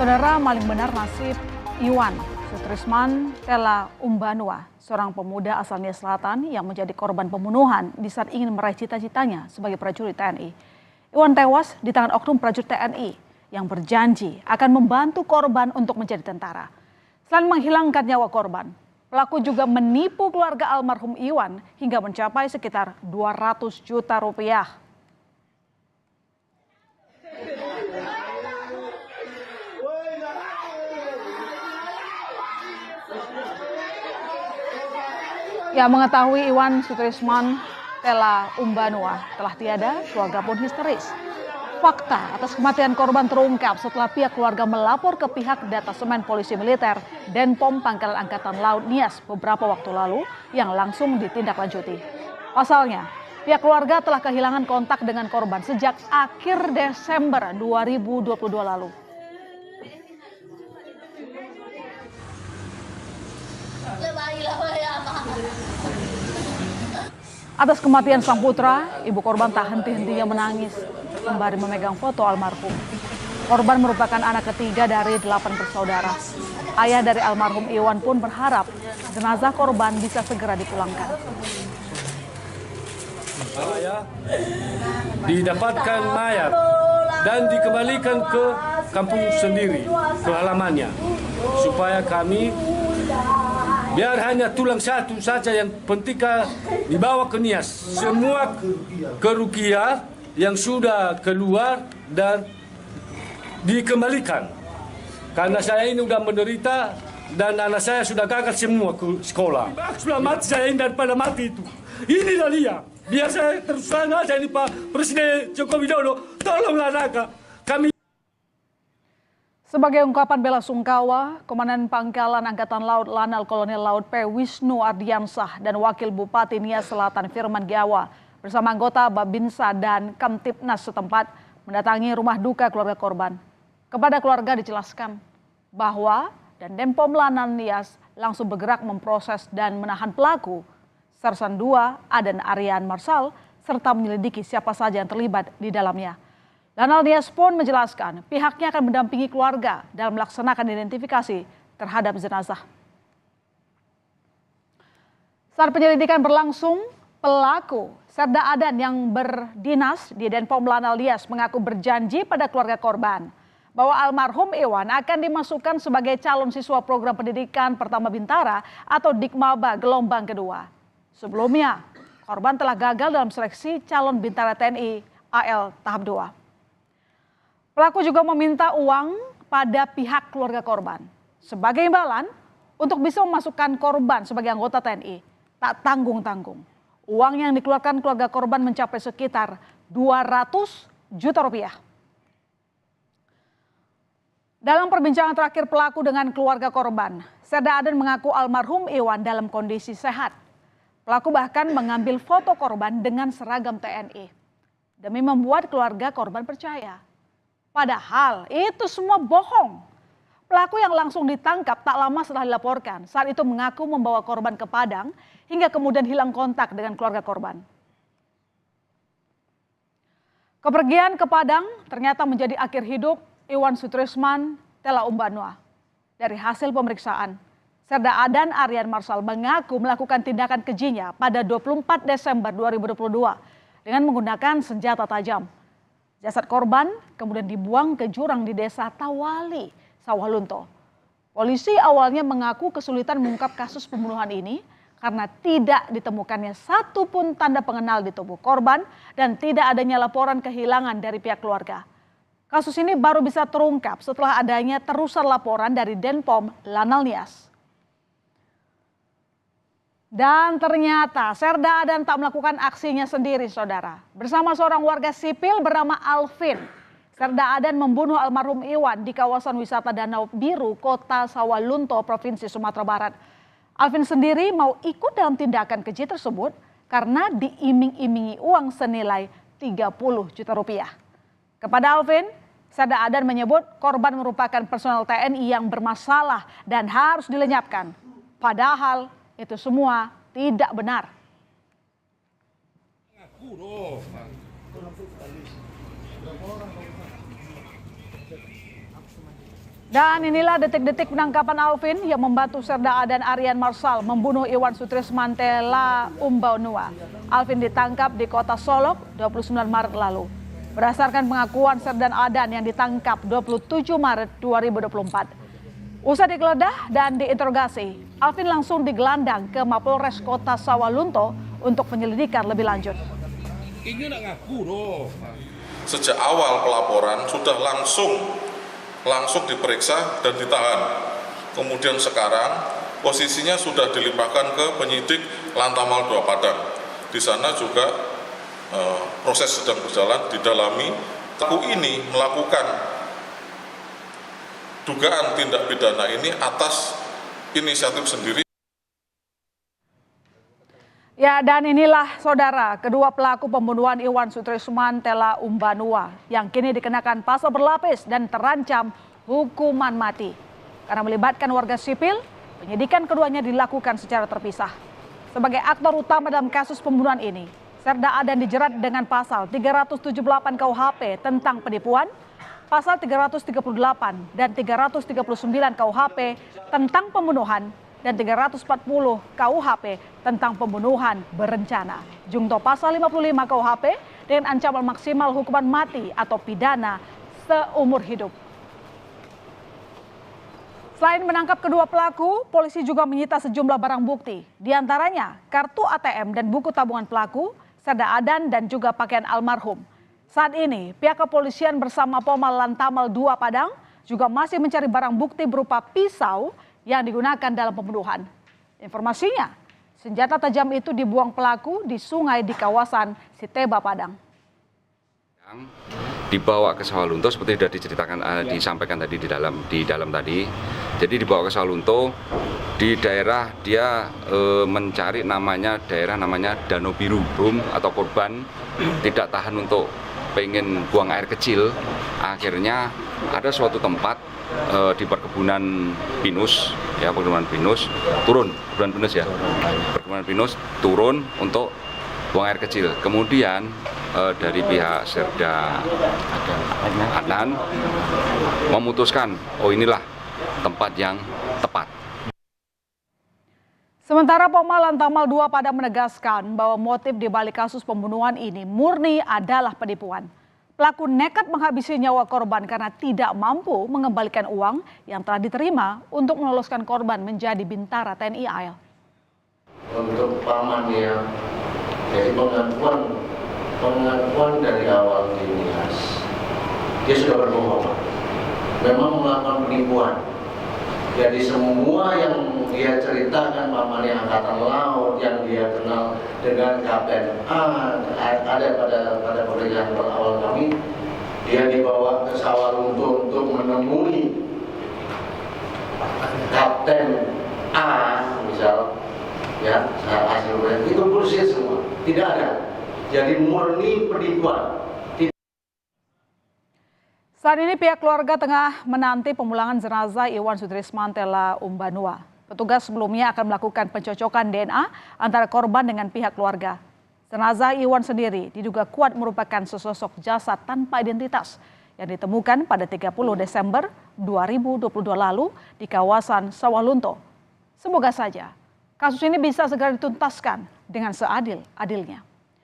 Saudara, maling benar nasib Iwan Sutrisman Tela Umbanua, seorang pemuda asal Nias Selatan yang menjadi korban pembunuhan di saat ingin meraih cita-citanya sebagai prajurit TNI. Iwan tewas di tangan oknum prajurit TNI yang berjanji akan membantu korban untuk menjadi tentara. Selain menghilangkan nyawa korban, pelaku juga menipu keluarga almarhum Iwan hingga mencapai sekitar 200 juta rupiah. Ya, mengetahui Iwan Sutrisman Tela Umbanua telah tiada, keluarga pun histeris. Fakta atas kematian korban terungkap setelah pihak keluarga melapor ke pihak Detasemen Polisi Militer Denpom Pangkalan Angkatan Laut Nias beberapa waktu lalu yang langsung ditindaklanjuti. Pasalnya, pihak keluarga telah kehilangan kontak dengan korban sejak akhir Desember 2022 lalu. Atas kematian sang putra, ibu korban tak henti-hentinya menangis sembari memegang foto almarhum. Korban merupakan anak ketiga dari 8 bersaudara. Ayah dari almarhum Iwan pun berharap jenazah korban bisa segera dipulangkan. Saya didapatkan mayat dan dikembalikan ke kampung sendiri, ke halamannya, supaya kami biar hanya tulang satu saja yang penting dibawa ke Nias. Semua kerugian yang sudah keluar dan dikembalikan. Karena saya ini sudah menderita dan anak saya sudah gagal semua ke sekolah. Sudah mati saya ini daripada mati itu. Inilah dia. Biar saya terus terang aja ini Pak Presiden Joko Widodo. Tolonglah Raka. Kami. Sebagai ungkapan bela sungkawa, Komandan Pangkalan Angkatan Laut Lanal Kolonel Laut P. Wisnu Ardiansah dan Wakil Bupati Nias Selatan Firman Giawa bersama anggota Babinsa dan Kamtipnas setempat mendatangi rumah duka keluarga korban. Kepada keluarga dijelaskan bahwa Denpom Lanal Nias langsung bergerak memproses dan menahan pelaku, Sersan II Aden Aryan Marsal, serta menyelidiki siapa saja yang terlibat di dalamnya. Lanal Nias pun menjelaskan pihaknya akan mendampingi keluarga dalam melaksanakan identifikasi terhadap jenazah. Saat penyelidikan berlangsung, pelaku Serda Adan yang berdinas di Denpom Lanal Nias mengaku berjanji pada keluarga korban bahwa almarhum Iwan akan dimasukkan sebagai calon siswa program pendidikan pertama Bintara atau Dikmaba gelombang kedua. Sebelumnya, korban telah gagal dalam seleksi calon Bintara TNI AL tahap 2. Pelaku juga meminta uang pada pihak keluarga korban sebagai imbalan untuk bisa memasukkan korban sebagai anggota TNI. Tak tanggung-tanggung. Uang yang dikeluarkan keluarga korban mencapai sekitar 200 juta rupiah. Dalam perbincangan terakhir pelaku dengan keluarga korban, Serda Aden mengaku almarhum Iwan dalam kondisi sehat. Pelaku bahkan mengambil foto korban dengan seragam TNI demi membuat keluarga korban percaya. Padahal itu semua bohong. Pelaku yang langsung ditangkap tak lama setelah dilaporkan. Saat itu mengaku membawa korban ke Padang hingga kemudian hilang kontak dengan keluarga korban. Kepergian ke Padang ternyata menjadi akhir hidup Iwan Sutrisman Tela Umbanua. Dari hasil pemeriksaan, Serda Adan Aryan Marsal mengaku melakukan tindakan kejinya pada 24 Desember 2022 dengan menggunakan senjata tajam. Jasad korban kemudian dibuang ke jurang di desa Tawali, Sawah Lunto. Polisi awalnya mengaku kesulitan mengungkap kasus pembunuhan ini karena tidak ditemukannya satupun tanda pengenal di tubuh korban dan tidak adanya laporan kehilangan dari pihak keluarga. Kasus ini baru bisa terungkap setelah adanya terusan laporan dari Denpom Lanal Nias. Dan ternyata Serda Adan tak melakukan aksinya sendiri, saudara. Bersama seorang warga sipil bernama Alvin, Serda Adan membunuh almarhum Iwan di kawasan wisata Danau Biru, Kota Sawah Lunto, Provinsi Sumatera Barat. Alvin sendiri mau ikut dalam tindakan keji tersebut karena diiming-imingi uang senilai 30 juta rupiah. Kepada Alvin, Serda Adan menyebut korban merupakan personel TNI yang bermasalah dan harus dilenyapkan. Padahal itu semua tidak benar. Dan inilah detik-detik penangkapan Alvin yang membantu Serda A dan Aryan Marsal membunuh Iwan Sutrisman Tela Umbanua. Alvin ditangkap di kota Solok 29 Maret lalu. Berdasarkan pengakuan Serdan Adan yang ditangkap 27 Maret 2024. Usai digeledah dan diinterogasi, Alvin langsung digelandang ke Mapolres Kota Sawalunto untuk penyelidikan lebih lanjut. Sejak awal pelaporan sudah langsung diperiksa dan ditahan. Kemudian sekarang posisinya sudah dilimpahkan ke penyidik Lantamal 2 Padang. Di sana juga proses sedang berjalan, didalami. Pelaku ini melakukan dugaan tindak pidana ini atas inisiatif sendiri. Ya, dan inilah saudara, kedua pelaku pembunuhan Iwan Sutrisman Tela Umbanua yang kini dikenakan pasal berlapis dan terancam hukuman mati. Karena melibatkan warga sipil, penyidikan keduanya dilakukan secara terpisah. Sebagai aktor utama dalam kasus pembunuhan ini, Serda Adan dijerat dengan pasal 378 KUHP tentang penipuan, pasal 338 dan 339 KUHP tentang pembunuhan, dan 340 KUHP tentang pembunuhan berencana. Jungto pasal 55 KUHP dengan ancaman maksimal hukuman mati atau pidana seumur hidup. Selain menangkap kedua pelaku, polisi juga menyita sejumlah barang bukti. Di antaranya kartu ATM dan buku tabungan pelaku, Serda Adan dan juga pakaian almarhum. Saat ini pihak kepolisian bersama Pomal Lantamal 2 Padang juga masih mencari barang bukti berupa pisau yang digunakan dalam pembunuhan. Informasinya, senjata tajam itu dibuang pelaku di sungai di kawasan Siteba Padang. Dibawa ke Sawalunto seperti sudah diceritakan, disampaikan tadi di dalam tadi. Jadi dibawa ke Sawalunto, di daerah dia mencari daerah namanya Danau Biru. Atau korban tidak tahan untuk pengen buang air kecil, akhirnya ada suatu tempat di perkebunan pinus, perkebunan pinus turun untuk buang air kecil. Kemudian dari pihak Serda Adan memutuskan, inilah tempat yang tepat. Sementara Pomal Lantamal 2 Padang menegaskan bahwa motif di balik kasus pembunuhan ini murni adalah penipuan. Pelaku nekat menghabisi nyawa korban karena tidak mampu mengembalikan uang yang telah diterima untuk meloloskan korban menjadi bintara TNI AL. Untuk pamannya, jadi pengakuan dari awal dinias, dia sudah berbohong, memang melakukan penipuan. Jadi semua yang dia ceritakan pamannya angkatan laut yang dia kenal dengan Kapten A, ada pada pemeriksaan awal kami, dia dibawa ke Sawalunto untuk menemui Kapten A, misal, hasil itu bullshit semua, tidak ada. Jadi murni penipuan. Saat ini pihak keluarga tengah menanti pemulangan jenazah Iwan Sutrisman Tela Umbanua. Petugas sebelumnya akan melakukan pencocokan DNA antara korban dengan pihak keluarga. Jenazah Iwan sendiri diduga kuat merupakan sesosok jasad tanpa identitas yang ditemukan pada 30 Desember 2022 lalu di kawasan Sawalunto. Semoga saja kasus ini bisa segera dituntaskan dengan seadil-adilnya.